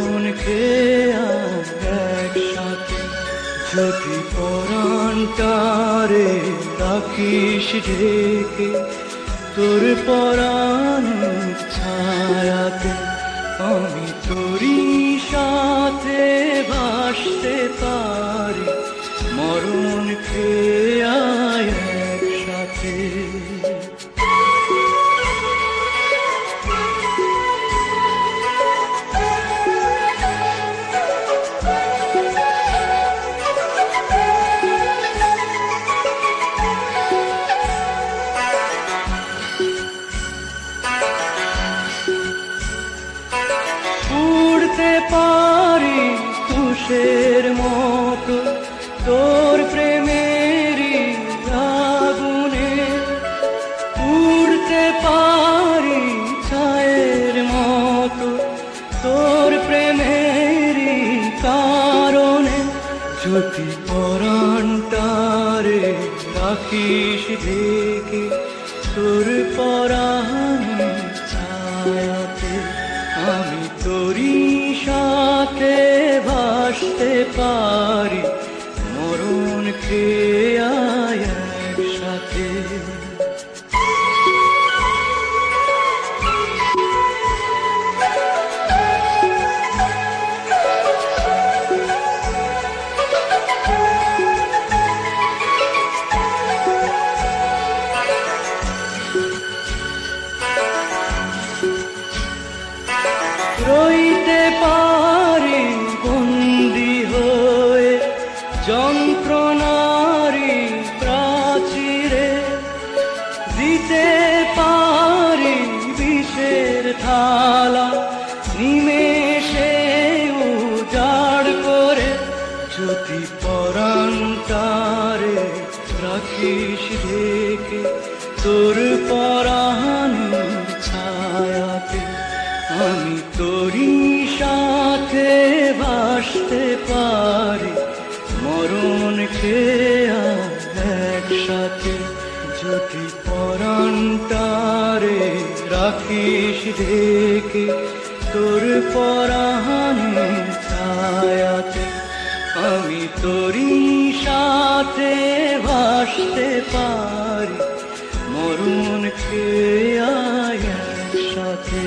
মরণ খেয়া একসাথে যদি পরাণটারে রাখিস ঢেকে তোর পরাণ ছায়াতে আমি তোরই সাথে ভাসতে পারি মরণ খেয়া একসাথে। উড়তে পারি তুষের মতো তোর প্রেমেরই আগুনে, উড়তে পারি ছায়ের মতো তোর প্রেমেরই কারণে যদি পরাণটারে রাখিস ঢেকে তোর পরাণ ছায়াতে আমি তোরই সাথে ভাসতে পারি মরণ খেয়া একসাথে। রইতে পারি বন্দি হয়ে যন্ত্রণারি প্রাচীরে, দিতে পারি বিষের থালা নিমেষে উজাড় করে যদি পরাণটারে রাখিস ঢেকে তোর পরাণ ছায়াতে আমি তোরই সাথে ভাসতে পারি মরণ খেয়া একসাথে যদি পরাণটারে রাখিস ঢেকে তোর পরাণ ছায়াতে আমি তোরই সাথে ভাসতে পারি মরণ খেয়া একসাথে।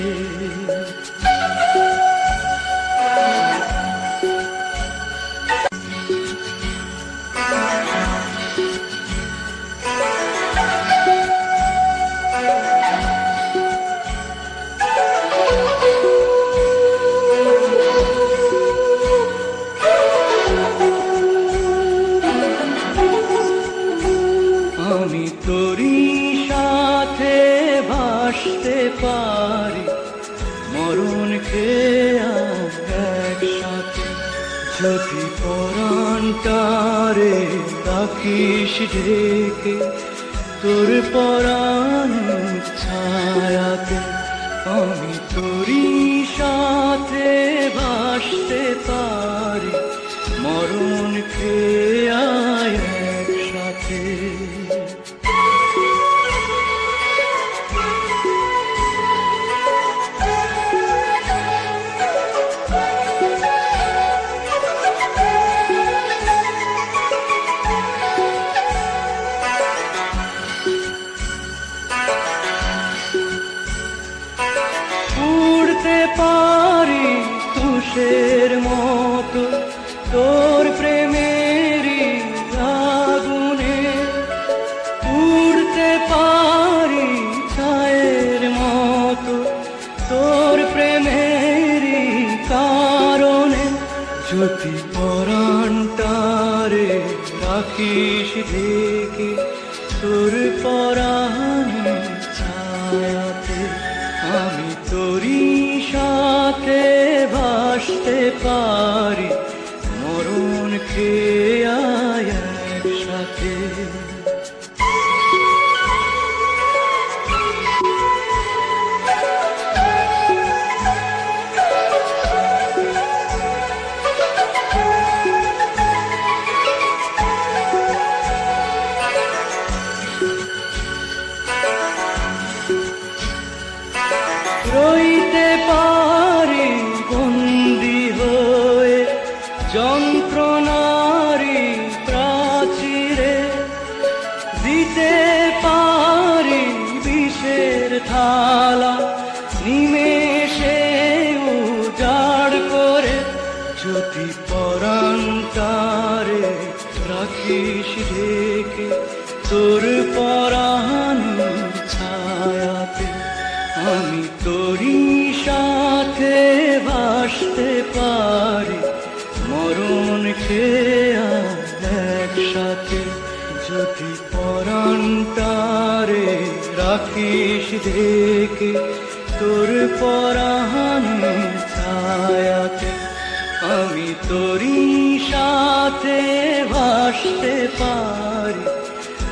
আমি তোরই সাথে ভাসতে পারি মরণ খেয়া একসাথে যদি পরাণটারে রাখিস ঢেকে তোর পরাণ ছায়াতে আমি তোরই সাথে ভাসতে পারি মরণ খেয়া একসাথে। উড়তে পারি তুষের মতো তোর প্রেমেরই আগুনে, উড়তে পারি ছায়ের মতো তোর প্রেমেরই কারণে যদি পরাণটারে রাখিস ঢেকে তোর পরাণ ছায়াতে আমি তোরই সাথে ভাসতে পারি মরণ খেয়া একসাথে। রইতে পারি বন্দি যন্ত্রণারি প্রাচীরে দিতে পারি বিষের থালা, নিমেষে উজাড় করে যদি পরান্তারে রাখিস ঢেকে তোর পরানোর ছায়াতে। আমি তোরই সাথে ভাসতে পারি মরণ খেয়া একসাথে, যদি পরান্তারে রাখিস ঢেকে তোর পরানোর ছায়াতে। আমি তোরই সাথে ভাসতে পারি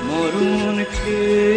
মরণ খেয়ে